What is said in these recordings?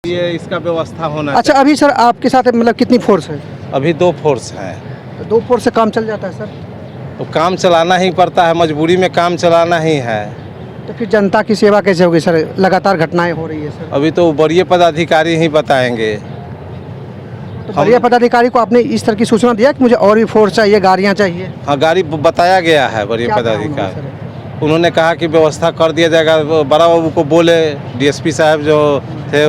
ये इसका व्यवस्था होना अच्छा, अभी सर आपके साथ मतलब कितनी फोर्स है? अभी 2 फोर्स हैं। 2 फोर्स से काम चल जाता है सर? तो काम चलाना ही पड़ता है, मजबूरी में काम चलाना ही है। तो फिर जनता की सेवा कैसे होगी सर? लगातार घटनाएं हो रही है सर। अभी तो वरीय पदाधिकारी ही बताएंगे। तो वरीय पदाधिकारी को आपने इस तरह की सूचना दिया कि मुझे और भी फोर्स चाहिए, गाड़ियाँ चाहिए? हाँ, गाड़ी बताया गया है वरीय क्या कहा पदाधिकारी। उन्होंने कहा कि व्यवस्था कर दिया जाएगा। बड़ा बाबू को बोले, डीएसपी साहब जो थे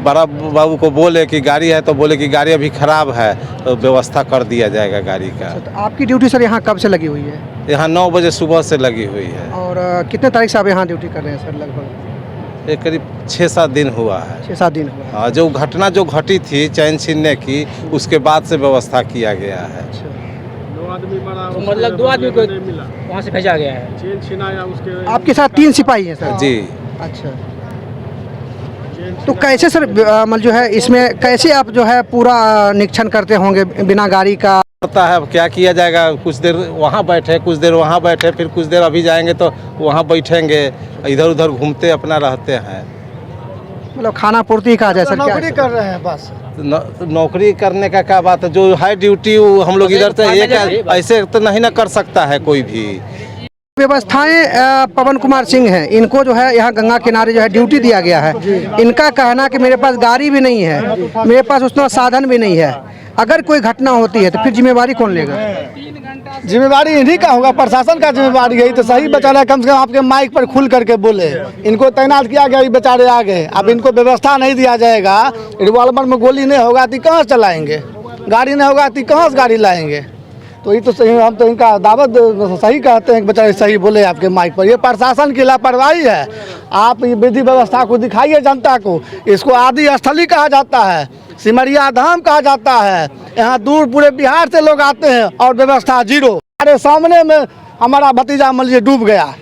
बड़ा बाबू को बोले कि गाड़ी है, तो बोले कि गाड़ी अभी खराब है, तो व्यवस्था कर दिया जाएगा गाड़ी का। तो आपकी ड्यूटी सर यहाँ कब से लगी हुई है? यहाँ 9 बजे सुबह से लगी हुई है। और कितने तारीख से आप यहाँ ड्यूटी कर रहे हैं सर? लगभग ये करीब 6-7 दिन हुआ है। 6-7 दिन हुआ है। हाँ, जो घटना जो घटी थी चैन छीनने की, उसके बाद से व्यवस्था किया गया है। तो मतलब 2 आदमी को वहाँ से भेजा गया है। चेन छिनाया उसके। आपके साथ 3 सिपाही हैं सर? जी। अच्छा, तो कैसे सर मतलब जो है इसमें कैसे आप जो है पूरा निरीक्षण करते होंगे बिना गाड़ी का? पता है अब क्या किया जाएगा। कुछ देर वहाँ बैठे, कुछ देर वहाँ बैठे, फिर कुछ देर अभी जाएंगे तो वहाँ बैठेंगे, इधर उधर घूमते अपना रहते हैं। मतलब खाना पूर्ति कहा जाए सर? क्या नौकरी कर रहे हैं बस। नौकरी करने का क्या बात है, जो है ड्यूटी हम लोग इधर से एक ऐसे तो नहीं ना कर सकता है कोई भी। व्यवस्थाएं पवन कुमार सिंह हैं, इनको जो है यहाँ गंगा किनारे जो है ड्यूटी दिया गया है। इनका कहना कि मेरे पास गाड़ी भी नहीं है, मेरे पास उतना साधन भी नहीं है, अगर कोई घटना होती है तो फिर जिम्मेवारी कौन लेगा? जिम्मेवारी इन्हीं का होगा, प्रशासन का जिम्मेवारी है। तो सही बेचारा कम से कम आपके माइक पर खुल करके बोले। इनको तैनात किया गया, ये बेचारे आ गए। अब इनको व्यवस्था नहीं दिया जाएगा, रिवॉल्वर में गोली नहीं होगा तो कहाँ चलाएंगे? गाड़ी नहीं होगा तो कहाँ से गाड़ी लाएंगे? तो ये तो सही, हम तो इनका दावत सही कहते हैं कि बेचारे सही बोले आपके माइक पर। ये प्रशासन की लापरवाही है। आप ये विधि व्यवस्था को दिखाइए जनता को। इसको आदि स्थली कहा जाता है, सिमरिया धाम कहा जाता है। यहाँ दूर पूरे बिहार से लोग आते हैं और व्यवस्था जीरो। हमारे सामने में हमारा भतीजा मान लीजिए डूब गया,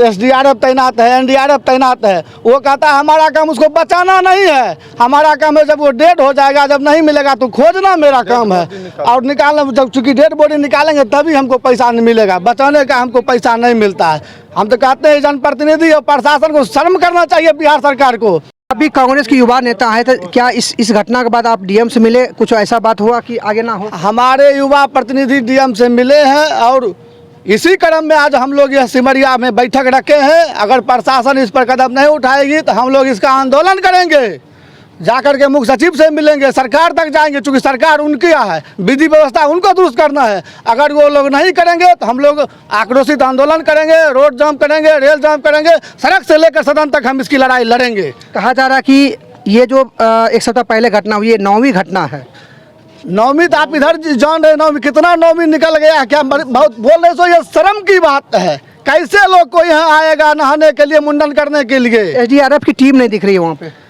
SDRF तैनात है, NDRF तैनात है। वो कहता है हमारा काम उसको बचाना नहीं है, हमारा काम है जब वो डेड हो जाएगा, जब नहीं मिलेगा तो खोजना मेरा काम है। और निकालना, जब चूँकि डेड बॉडी निकालेंगे तभी हमको पैसा नहीं मिलेगा, बचाने का हमको पैसा नहीं मिलता है। हम तो कहते हैं जनप्रतिनिधि और प्रशासन को शर्म करना चाहिए बिहार सरकार को। अभी कांग्रेस के युवा नेता आए थे, क्या इस घटना के बाद आप DM से मिले? कुछ ऐसा बात हुआ कि आगे ना हो? हमारे युवा प्रतिनिधि DM से मिले हैं और इसी क्रम में आज हम लोग यह सिमरिया में बैठक रखे हैं। अगर प्रशासन इस पर कदम नहीं उठाएगी तो हम लोग इसका आंदोलन करेंगे, जाकर के मुख्य सचिव से मिलेंगे, सरकार तक जाएंगे, क्योंकि सरकार उनकी है, विधि व्यवस्था उनको दुरुस्त करना है। अगर वो लोग नहीं करेंगे तो हम लोग आक्रोशित आंदोलन करेंगे, रोड जाम करेंगे, रेल जाम करेंगे, सड़क से लेकर सदन तक हम इसकी लड़ाई लड़ेंगे। कहा जा रहा कि ये जो 1 सप्ताह पहले घटना हुई, ये 9वीं घटना है। 9वीं तो आप इधर जान रहे, 9वीं कितना 9वीं निकल गया है, क्या बहुत बोल रहे सो? ये शर्म की बात है। कैसे लोग कोई यहाँ आएगा नहाने के लिए, मुंडन करने के लिए? SDRF की टीम नहीं दिख रही है वहाँ पे।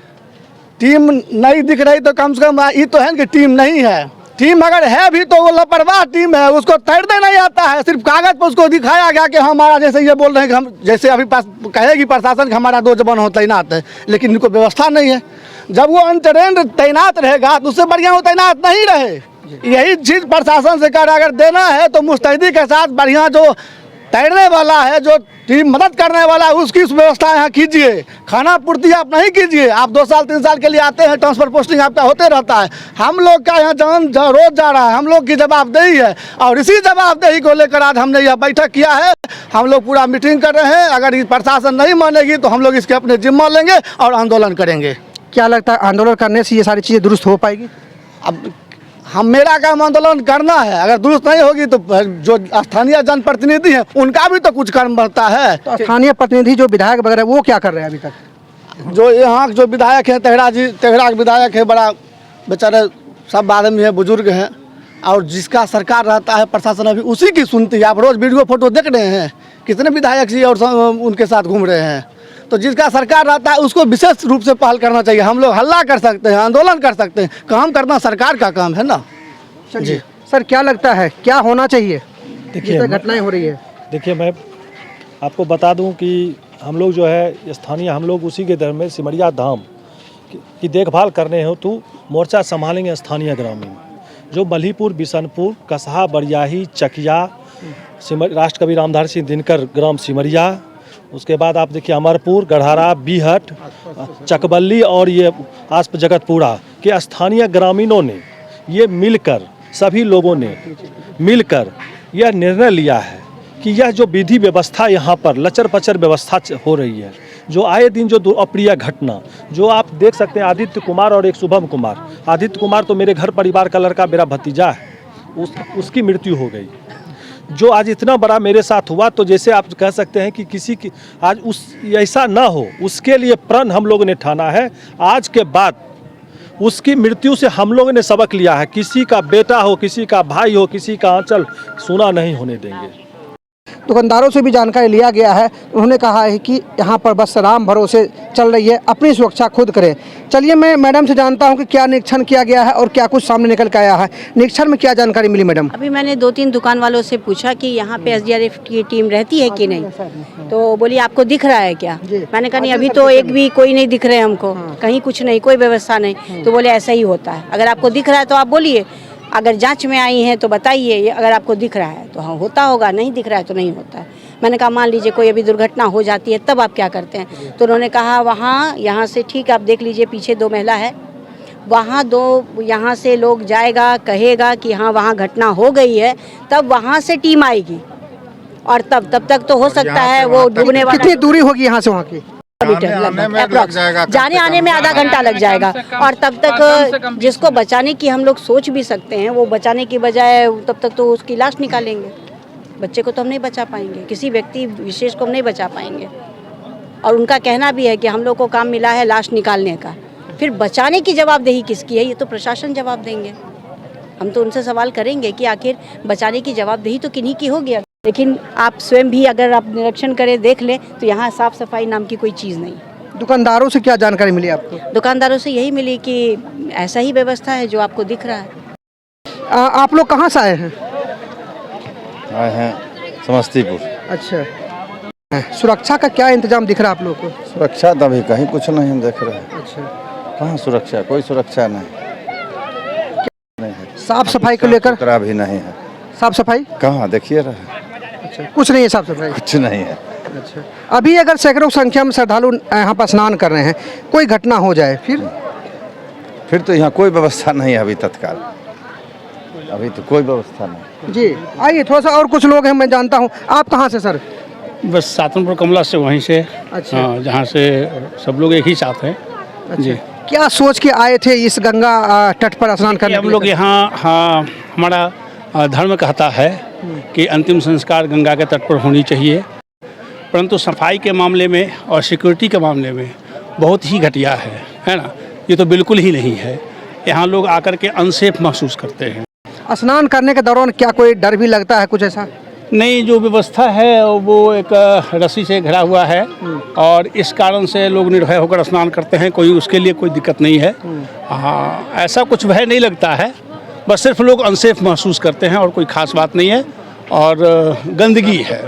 टीम नहीं दिख रही तो कम से कम ये तो है कि टीम नहीं है। टीम अगर है भी तो वो लापरवाह टीम है, उसको तैरने नहीं आता है। सिर्फ कागज पर उसको दिखाया गया कि हमारा, जैसे ये बोल रहे हैं कि हम, जैसे अभी पास कहेगी प्रशासन कि हमारा 2 जवान हो तैनात है, लेकिन इनको व्यवस्था नहीं है। जब वो अनट्रेंड तैनात रहेगा तो उससे बढ़िया वो तैनात नहीं रहे। यही चीज़ प्रशासन से कर अगर देना है तो मुस्तैदी के साथ बढ़िया जो तैरने वाला है, जो टीम मदद करने वाला है, उसकी व्यवस्था यहाँ कीजिए। खाना पूर्ति आप नहीं कीजिए। आप 2 साल 3 साल के लिए आते हैं, ट्रांसफर पोस्टिंग आपका होते रहता है। हम लोग का यहाँ जान रोज जा रहा है, हम लोग की जवाबदेही है। और इसी जवाबदेही को लेकर आज हमने यह बैठक किया है। हम लोग पूरा मीटिंग कर रहे हैं। अगर ये प्रशासन नहीं मानेगी तो हम लोग इसके अपने जिम्मा लेंगे और आंदोलन करेंगे। क्या लगता है आंदोलन करने से ये सारी चीज़ें दुरुस्त हो पाएगी? अब हम, मेरा काम आंदोलन करना है। अगर दुरुस्त नहीं होगी तो जो स्थानीय जनप्रतिनिधि हैं उनका भी तो कुछ कर्म बनता है। तो स्थानीय प्रतिनिधि जो विधायक वगैरह वो क्या कर रहे हैं अभी तक? जो यहाँ जो विधायक हैं, तेहरा के विधायक है, बड़ा बेचारे सब आदमी है, बुजुर्ग हैं। और जिसका सरकार रहता है प्रशासन अभी उसी की सुनती है। आप रोज़ वीडियो फोटो देख रहे हैं, कितने विधायक जी और उनके साथ घूम रहे हैं। तो जिसका सरकार रहता है उसको विशेष रूप से पहल करना चाहिए। हम लोग हल्ला कर सकते हैं, आंदोलन कर सकते हैं, काम करना सरकार का काम है ना जी। सर क्या लगता है क्या होना चाहिए? देखिए, घटनाएं हो रही है। देखिए, मैं आपको बता दूं कि हम लोग जो है स्थानीय, हम लोग उसी के दर में सिमरिया धाम की देखभाल करने हेतु मोर्चा संभालेंगे। स्थानीय ग्रामीण जो मल्हीपुर, बिशनपुर, कसहा, बरियाही, चकिया, राष्ट्रकवि रामधारी सिंह दिनकर ग्राम सिमरिया, उसके बाद आप देखिए अमरपुर, गढ़हरा, बीहट, चकबल्ली और ये आसपास जगतपुरा के स्थानीय ग्रामीणों ने ये मिलकर, सभी लोगों ने मिलकर यह निर्णय लिया है कि यह जो विधि व्यवस्था यहाँ पर लचर पचर व्यवस्था हो रही है, जो आए दिन जो अप्रिय घटना जो आप देख सकते हैं, आदित्य कुमार और एक शुभम कुमार। आदित्य कुमार तो मेरे घर परिवार का लड़का, मेरा भतीजा है, उसकी मृत्यु हो गई। जो आज इतना बड़ा मेरे साथ हुआ, तो जैसे आप कह सकते हैं कि किसी की आज उस ऐसा ना हो, उसके लिए प्रण हम लोगों ने ठाना है। आज के बाद उसकी मृत्यु से हम लोगों ने सबक लिया है, किसी का बेटा हो, किसी का भाई हो, किसी का आंचल सूना नहीं होने देंगे। दुकानदारों से भी जानकारी लिया गया है। उन्होंने कहा है कि यहाँ पर बस राम भरोसे चल रही है, अपनी सुरक्षा खुद करें। चलिए मैं मैडम से जानता हूँ कि क्या निरीक्षण किया गया है और क्या कुछ सामने निकल के आया है। निरीक्षण में क्या जानकारी मिली मैडम? अभी मैंने 2-3 दुकान वालों से पूछा कि यहाँ पे एसडीआरएफ की टीम रहती है कि नहीं, तो बोली आपको दिख रहा है क्या? मैंने कहा नहीं, अभी तो एक भी कोई नहीं दिख रहे हमको, कहीं कुछ नहीं, कोई व्यवस्था नहीं। तो बोले ऐसा ही होता है, अगर आपको दिख रहा है तो आप बोलिए, अगर जांच में आई हैं तो बताइए, अगर आपको दिख रहा है तो हाँ होता होगा, नहीं दिख रहा है तो नहीं होता है। मैंने कहा मान लीजिए कोई अभी दुर्घटना हो जाती है तब आप क्या करते हैं? तो उन्होंने कहा वहाँ यहाँ से ठीक आप देख लीजिए, पीछे 2 महिला है, वहाँ 2 यहाँ से लोग जाएगा, कहेगा कि हाँ वहाँ घटना हो गई है, तब वहाँ से टीम आएगी और तब तक तो हो सकता है वो डूबने वाला। कितनी दूरी होगी यहाँ से वहाँ की? जाने आने में आधा घंटा लग जाएगा और तब तक जिसको बचाने की हम लोग सोच भी सकते हैं, वो बचाने की बजाय तब तक तो उसकी लाश निकालेंगे। बच्चे को तो हम नहीं बचा पाएंगे, किसी व्यक्ति विशेष को हम नहीं बचा पाएंगे। और उनका कहना भी है कि हम लोग को काम मिला है लाश निकालने का, फिर बचाने की जवाबदेही किसकी है? ये तो प्रशासन जवाब देंगे। हम तो उनसे सवाल करेंगे कि आखिर बचाने की जवाबदेही तो किन्हीं की होगी। लेकिन आप स्वयं भी अगर आप निरीक्षण करें, देख लें, तो यहाँ साफ सफाई नाम की कोई चीज़ नहीं। दुकानदारों से क्या जानकारी मिली आपको? दुकानदारों से यही मिली कि ऐसा ही व्यवस्था है जो आपको दिख रहा है। आप लोग कहाँ से आए हैं? आए हैं समस्तीपुर। अच्छा, सुरक्षा का क्या इंतजाम दिख रहा है आप लोग को? सुरक्षा तो अभी कहीं कुछ नहीं देख रहे हैं। अच्छा, कहाँ सुरक्षा? कोई सुरक्षा नहीं है। साफ सफाई को लेकर? सुथरा भी नहीं है। साफ सफाई कहाँ देखिए रहे? अच्छा, कुछ नहीं है साफ सफाई? कुछ नहीं है। अच्छा, अभी अगर सैकड़ों संख्या में श्रद्धालु यहाँ पर स्नान कर रहे हैं, कोई घटना हो जाए फिर तो यहाँ कोई व्यवस्था नहीं है अभी तत्काल, अभी तो कोई व्यवस्था नहीं। जी आइए, थोड़ा सा और कुछ लोग हैं, मैं जानता हूँ। आप कहाँ से सर? बस सातनपुर कमला से, वहीं से। अच्छा। हाँ, जहाँ से सब लोग एक ही साथ हैं। जी, क्या सोच के आए थे इस गंगा तट पर स्नान करने? हम लोग यहाँ, हाँ, हमारा धर्म कहता है कि अंतिम संस्कार गंगा के तट पर होनी चाहिए, परंतु सफाई के मामले में और सिक्योरिटी के मामले में बहुत ही घटिया है ना? ये तो बिल्कुल ही नहीं है। यहाँ लोग आकर के अनसेफ महसूस करते हैं। स्नान करने के दौरान क्या कोई डर भी लगता है कुछ ऐसा? नहीं, जो व्यवस्था है वो एक रस्सी से घिरा हुआ है और इस कारण से लोग निर्भय होकर स्नान करते हैं, कोई उसके लिए कोई दिक्कत नहीं है। हाँ, ऐसा कुछ भय नहीं लगता है, बस सिर्फ लोग अनसेफ महसूस करते हैं और कोई खास बात नहीं है। और गंदगी है।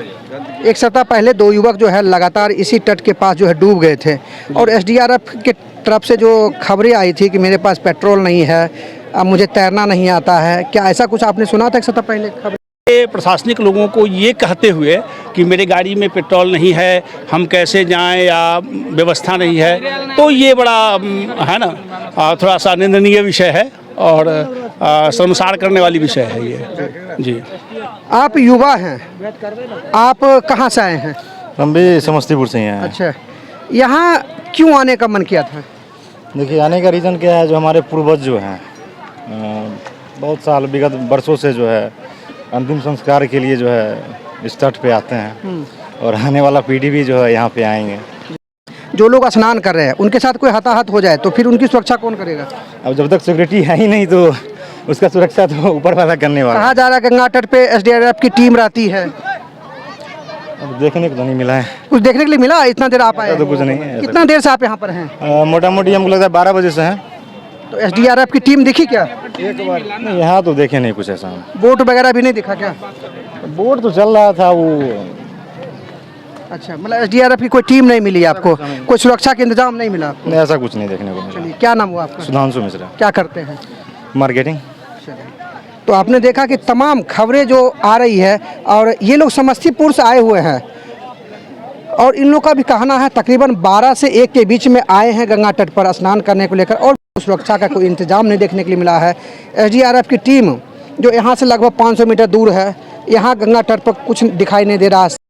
एक सप्ताह पहले 2 युवक जो है लगातार इसी तट के पास जो है डूब गए थे और एसडीआरएफ के तरफ से जो खबरें आई थी कि मेरे पास पेट्रोल नहीं है, अब मुझे तैरना नहीं आता है, क्या ऐसा कुछ आपने सुना था एक सप्ताह पहले खबर? प्रशासनिक लोगों को ये कहते हुए कि मेरे गाड़ी में पेट्रोल नहीं है, हम कैसे जाएं या व्यवस्था नहीं है, तो ये बड़ा है ना, थोड़ा सा निंदनीय विषय है और शर्मसार करने वाली विषय है ये। जी, आप युवा हैं, आप कहाँ से आए हैं? हम भी समस्तीपुर से ही हैं। अच्छा, यहाँ क्यों आने का मन किया था? देखिए, आने का रीज़न क्या है, जो हमारे पूर्वज जो हैं बहुत साल विगत वर्षों से जो है अंतिम संस्कार के लिए जो है इस तट पे आते हैं और आने वाला पीढ़ी भी जो है यहाँ पे आएंगे। जो लोग स्नान कर रहे हैं उनके साथ कोई हताहत हो जाए तो फिर उनकी सुरक्षा कौन करेगा? अब जब तक सिक्योरिटी है ही नहीं तो उसका सुरक्षा तो ऊपर वाला करने वाला। कहा जा रहा है गंगा तट पे एसडीआरएफ की टीम रहती है, अब देखने को तो नहीं मिला है। कुछ देखने के लिए मिला? इतना देर आप आए तो कुछ नहीं है। कितना देर से आप यहाँ पर हैं? मोटा मोटी हमको लगता है 12 बजे से हैं। तो एसडीआरएफ की टीम दिखी क्या? एक बार नहीं, यहाँ तो देखे नहीं कुछ ऐसा। बोट वगैरह भी नहीं दिखा क्या? बोट तो चल रहा था वो। अच्छा, मतलब एसडीआरएफ की कोई टीम नहीं मिली आपको, कोई सुरक्षा के इंतजाम नहीं मिला आपको? नहीं, ऐसा कुछ नहीं देखने को मिला। चलिए, क्या नाम हुआ आपका? सुधांशु मिश्रा। क्या करते हैं? मार्केटिंग। तो आपने देखा कि तमाम खबरें जो आ रही है और ये लोग समस्तीपुर से आए हुए हैं और इन लोगों का भी कहना है तकरीबन 12 से 1 के बीच में आए हैं गंगा तट पर स्नान करने को लेकर और सुरक्षा का कोई इंतजाम नहीं देखने के लिए मिला है। एसडीआरएफ की टीम जो यहाँ से लगभग 500 मीटर दूर है, यहाँ गंगा तट पर कुछ दिखाई नहीं दे रहा है।